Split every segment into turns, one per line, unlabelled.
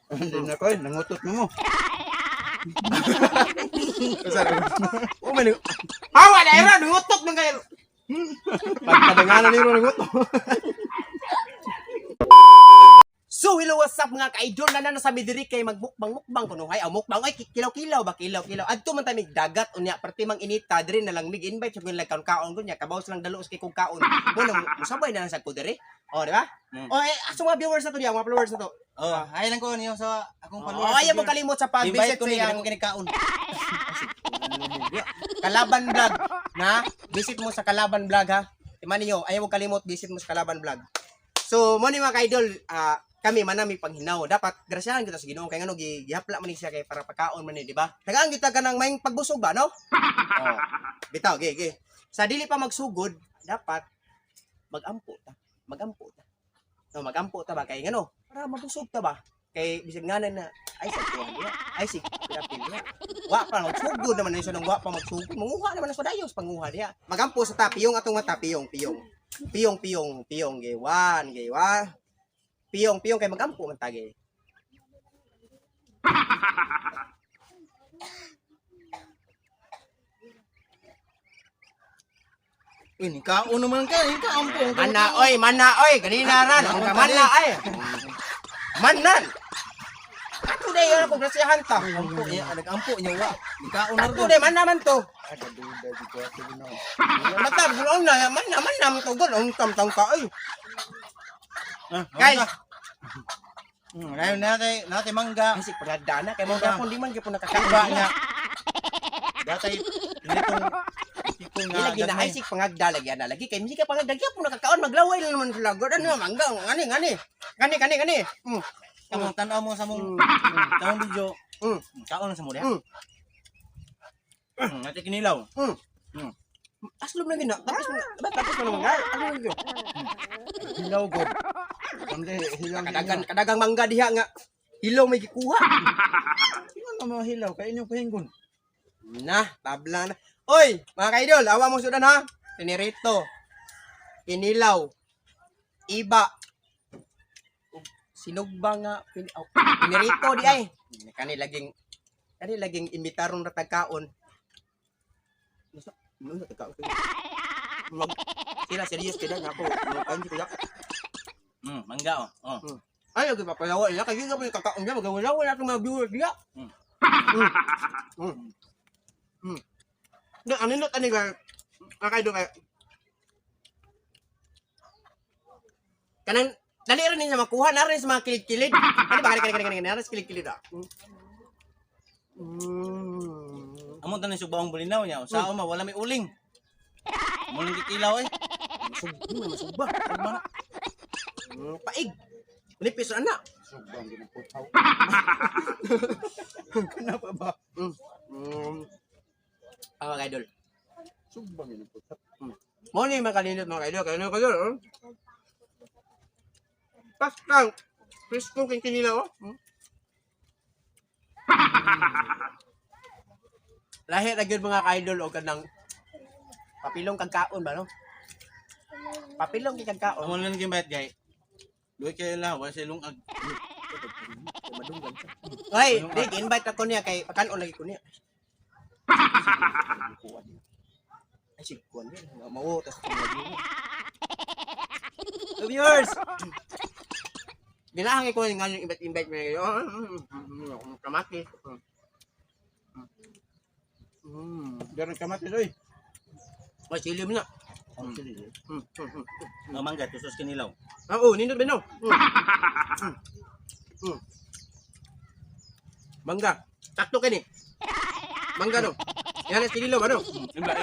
Hindi na ko, nangutot mo mo.
Oh, man. Hawa na era, nangutot man kayo.
Pagkadanganan ni Ron, nangutot.
So, hello, what's up mga ka-idol na nasa midiri kay magbukbang-mukbang kuno hay mukbang ay kilaw-kilaw ba kilaw-kilaw adto man tamig dagat unya perti mang inita diri na lang mig invite sa kun like kaon kunya kabaw lang dalos kay kung kaon mo musabay na lang sa ko diri oh di ba oh aso mga viewers na to diya mga followers na to
Oh, ay lang ko niyo sa akong
oh
followers.
ayaw mo kalimot sa pag-visit
Invite ko
sa
ni
iyang
ko kinikaon.
Kalaban Vlog na visit mo sa Kalaban Vlog ha timan niyo ayaw mo kalimot visit mo sa Kalaban Vlog so mo ni mga ka-idol kami manami panghinaw dapat grasyahan kita sa Ginoo kay ngano gihapla man ni siya kay para pagkaon man ni di ba tagaan kita kanang maing pagbusog ba no oh bitaw ge sa dili pa magsugod dapat magampo ta no magampo ta ba kay ngano para mabusog ta ba kay bisig nganan na ay sa tuwa diya ay si pilapil diya wa pa magsugod naman ni siya nang wa pa magsugod manguha naman sa dayos panguha diya magampo sa tapiyong atong mata piyong ge wan Piyong kay magampo man tage.
Ini kaon naman ka, ampo.
Mana oy, ganina ran, ang mana ay. Manan. Ato day yo ko grasyahan ta.
Ampo niya, nag-ampo niya wa. Kaon na
Ato day man naman to.
Ada duda di ko ato no.
Matab gulong na man naman to gud ang tam ka ay. Guys,
Ngayon natin mangga.
isip pagdana kay mo gapon di man gyud
Kaba
nakakaba
niya. Datay nitong tipong nga.
Ilagi na isip pangagda lagi ana lagi kay hindi ka pangagda gyapon nakakaon maglaway lang naman sila. Gud ano mangga ngani.
Kamong tan-aw mo sa mong video. Kaon sa mo diha. Natin kinilaw.
Aslom na gina. Tapos mo naman gal. Ano yun?
Hilaw god. Kamde hilaw.
Kadagang mangga diha nga. Hilaw may gikuha.
Sino na mga hilaw kay inyong pahingon?
Nah, tabla na. Oy, mga kaidol, awa mo sudan ha. Pinirito. Kinilaw. Iba. Sinugba nga. Pinirito di ay. Kani laging imitarong ratagkaon. Ano tagkaon? Sila serious kaya nga ako. Ano kaya?
Mangga oh.
Ay, lagi papalawa nila. Kasi nga po yung kakaon niya. Magawalawa natin mga viewers niya. Ano nila ka? Kakaido kayo. Kanang, dali rin niya makuha. Narin sa mga kilid-kilid. Ano ba? Kanang. Narin sa kilid-kilid ah.
Amo tanan subawang bulinaw niya. Sao ma wala may uling. Muling kikilaw eh.
Masugba. Paig. Manipis na anak.
Subang ginaputaw. Kenapa ba?
Mga kaidol.
Subang ginaputaw.
Mo ni makalinot mga kaidol. Pas lang. Presko kang kinila oh. Lahi ra gyud mga kaidol o kanang papilong kag kaon ba no? Papilong kag kaon.
Amo lang gyud bayat gay. Duy kay la wa silong ag.
Oy, dig invite ako niya kay pakanon lagi ko niya. Ay sikuan din. Mao tas ko lagi. So viewers. Ginahangi ko nga yung invite mo kamaki.
Daran kamatis oy.
Ay silim na.
Mangga tusos kinilaw.
Oo, nindot ba no? Mangga. Takto kini. Mangga no. Yan ang sinilaw ano?
Iba.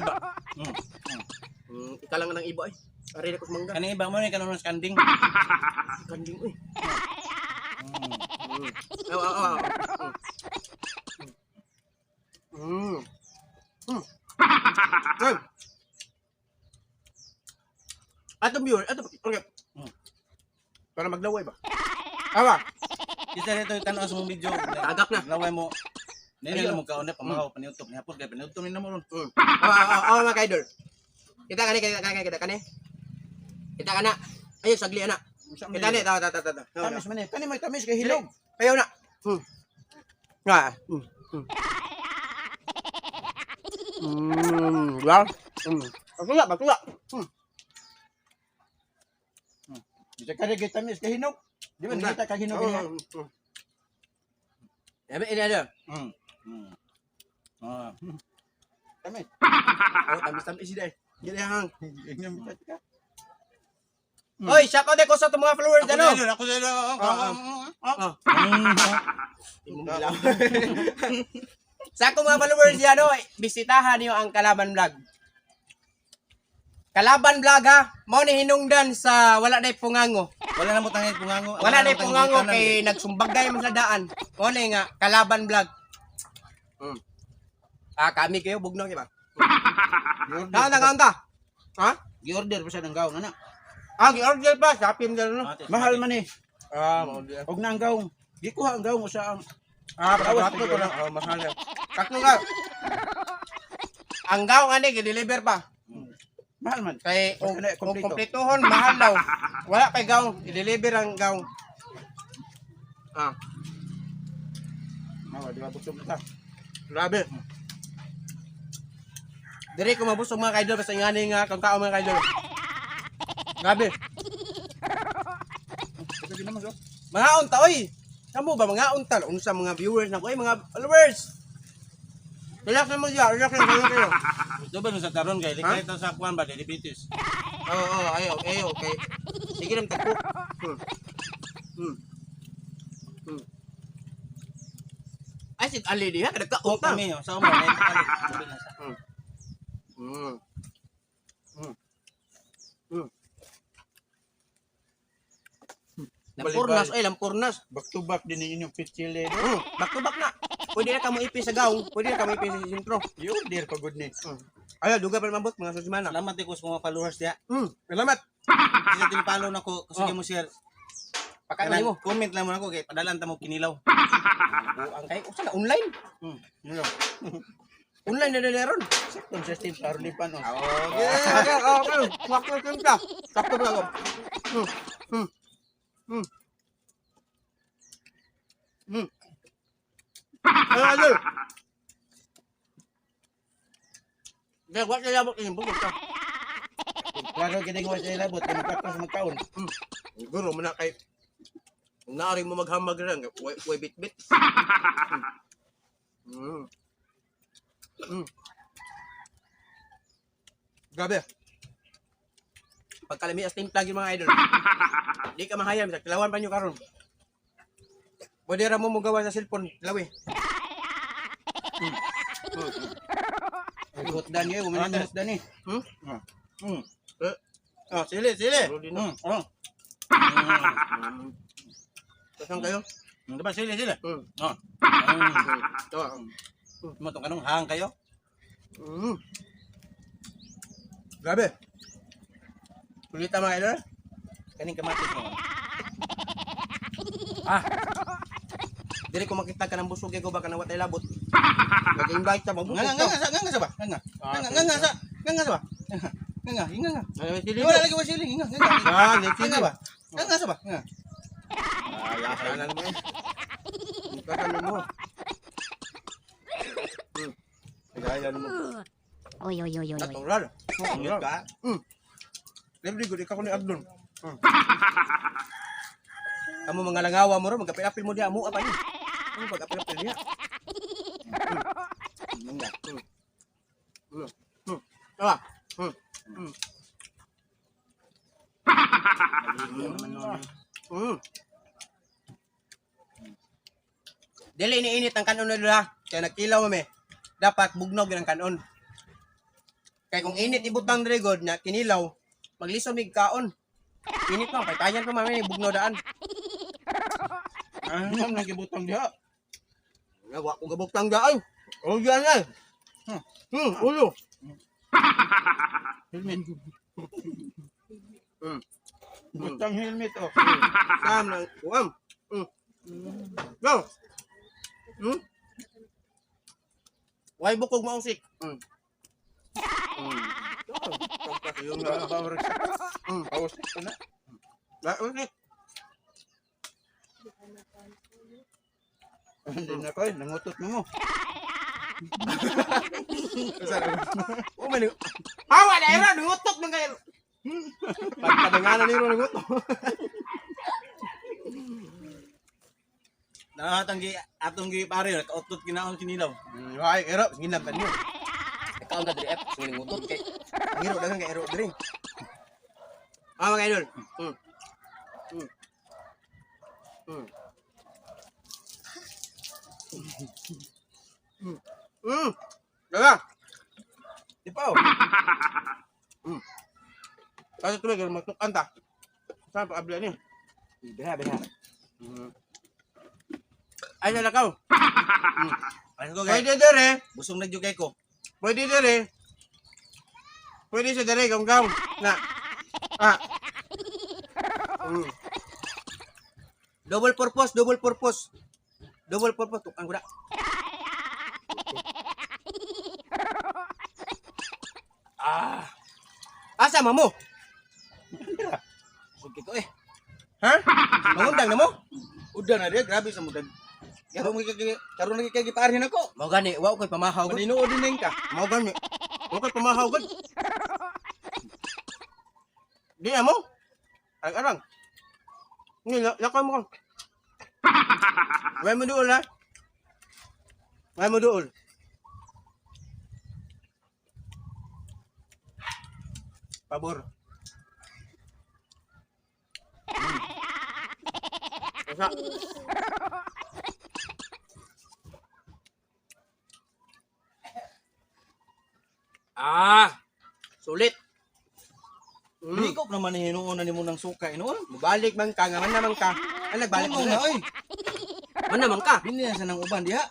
Ika lang ng iba ay. Ari ko mangga.
Kani iba mo ni kanon skanding.
Kanding uy. Atong viewer, okay. Para maglaway ba? Awa.
Kita dito tan-aw sa mong video.
Tagak na.
Laway mo. Nila mo kaon na pamahaw paniutok ni hapon kay paniutok ni namo ron.
Awa mga kaidol. Kita kani. Kita kana. Ayo sagli ana. Kita ni ta.
Tamis man eh. Kani may tamis kay hilog.
Ayaw na. Nga. Wow. Bakla.
Bisa ka rin kita mis kahinog. Di ba nakita ka hinog niya?
Ini ada.
Ah. Tamis.
Oh, tamis-tamis sih deh. Jadi hang.
Ingin ka.
Oy, shout out ko sa mga followers ano.
Ako sa
Sa akong mga followers yan, bisitahan niyo ang Kalaban Vlog. Kalaban Vlog ha, mao ni hinungdan sa wala day pungango.
Wala na mo tangit pungango.
Wala day pungango kay nagsumbagay man sa daan. Mao ni nga Kalaban Vlog. Kami kayo bugno kay ba? Nanganta. Ha?
Gi-order pa siya ng gaw na.
Gi-order pa, sapim dyan no.
Mahal man eh.
Mao di.
Og na ang gaw. Di kuha ang gaw mo sa ang
Bawas ko lang. Mahal yan. Kakno nga. Ang gaw nga ni, deliver pa.
mahal man.
Kay kung
Kompleto.
kompletohon, mahal daw. Wala kay gaw, i-deliver ang gaw.
Di ba busog na ta?
Grabe. Diri ko mabusog mga kaidol basta ngani nga kung tao mga kaidol. Grabe.
Ito din naman so.
Mga unta oy. Kamo ba mga unta unsa mga viewers na ko mga followers. Relax na mo diya, relax na kayo.
Ito ba sa taron kay likay to sa kuan ba diabetes.
Oo, ayo, okay. Sige lang tapo. Ay, sig ali diha kada ka
O
unta.
kami sa umo na ito.
Lampurnas, lampurnas.
Back to back din inyong pit chili.
Back to back na. Pwede na kamo ipi sa gaw. Pwede na kamo ipi sa sintro.
I-order pa good ni.
Ayo, duga pa mabot mga susimana.
Salamat ko sa mga followers diha.
Salamat.
Kasi tinipalo na ko sige mo share.
Pakain mo.
Comment lang mo nako kay padalan ta mo kinilaw.
Ang kay usa na online.
Yun lang.
Online na ron.
Sakto sa Steve Parlipan.
Okay. Waktu ka. Sakto ba ako? Ano? Dek, wala kaya mo kinibog ka.
Klaro kining wa sa ilabot kung magkakas magkaon.
Siguro man na kay kung naari mo maghamag lang, way bit-bit. Grabe. Pagkalami as timpla yung mga idol. Di ka mahayam, sa kilawan pa nyo karon. Pwede ra mo gawa sa cellphone, lawi.
Hotdan niyo, kumain na hotdan eh.
Sili.
Saan kayo?
Diba sili. Oh.
Ito.
Mo tong kanong hang kayo.
Grabe. Kulita mga idol.
Kaning kamatis mo.
Dili ko makita ka ng busog ko baka na watay labot. Mag-invite ta magbusog.
Nga sa ba? Nga sa ba? Nga. Wala lagi wa sili. Nga. Nga ba? Nga sa ba? Nga.
Yasanan mo. Kasanin mo. Gayan mo.
Oy.
Natural.
Ngit ka.
Libre gud ikaw ni Agdon. Kamu mga langawa mo ro magapil-apil mo diha mo apa ni? Ano pag-apil-apil diha? Tawa. Dili ni init ang kanon nila. Kaya nagkilaw mo dapat bugnog ang kanon. Kaya kung init ibutang diri god na kinilaw, maglison mig kaon. Init lang kay tayan pa mami bugno daan.
Ano naman nagibutang diha?
Nawa ko gabutang daan. Oh yan ay. Ulo.
Helmet. Butang helmet oh.
Sam lang. Uam. Go. Why bukog mo usik?
Yung power power ko na.
Usik.
Hindi na ko, nangutot mo mo.
Oh, mali. Hawa na era, nangutot man kayo. Pagpadanganan niro nangutot.
Atong gi pare, kautot kinaon sinilaw.
Ay, ero, ginam pa niyo. Ikaw ang kadri F, ngutot kay. Hiro dagang kay ero diri. Mga idol. Daga.
Di pa oh.
Kasi tuloy kaya magtukan ta. Saan pa abla niyo?
Biha, biha.
Ay, nalakaw.
Ano ko kay?
Pwede dire.
Busong nagjugay ko.
Pwede dire. Pwede sa dire, gaw-gaw. Na. Double purpose, double purpose. Double purpose. Tukang kuda. Asa mo?
Okay ko eh.
Ha? Mangundang na mo?
Udah na dia, grabe sa mudag. Karon lagi kay gipaarhin ako.
Mao gani, wa ko'y pamahaw gud.
Maninuod din ka.
Mao gani. Wa ko'y pamahaw gud. Di mo? Arang. Ni lakay mo ka. Way mo duol ha. Way mo duol. Pabor. Asa? Sulit.
Higop naman ni hinuon na nimo ng suka inuon.
Mabalik man ka, nga man naman ka. Ay, nagbalik
Ano
mo
na
na.
oy.
Man naman ka.
Bini na sa nang uban diha.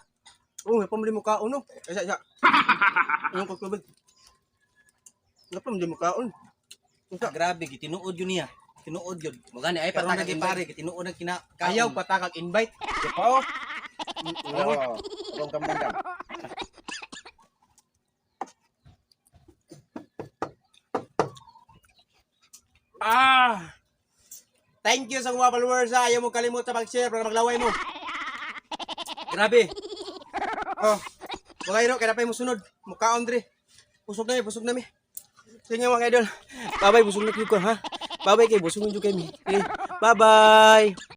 Oo, may pamili mo ka, uno. Isa. Anong kagtubig? Nga pamili mo ka, uno.
Grabe gitinuod yun niya. Tinuod yun.
Magani, ay
Karon
patakag
lagi
invite.
pare gitinuod ang kina.
Ayaw patakag invite.
Di pa oh. Oo. Kung kamandam.
Thank you sa mga followers ha. Ayaw mo kalimut sa mag-share para maglaway mo. Grabe. Oh, mga iro, kaya na pa yung sunod. Mukhaon dre. Busog na mi. Sige mga idol. Bye-bye, busog na kayo ko ha. Bye-bye kayo, busog na kayo mi. Okay, bye-bye.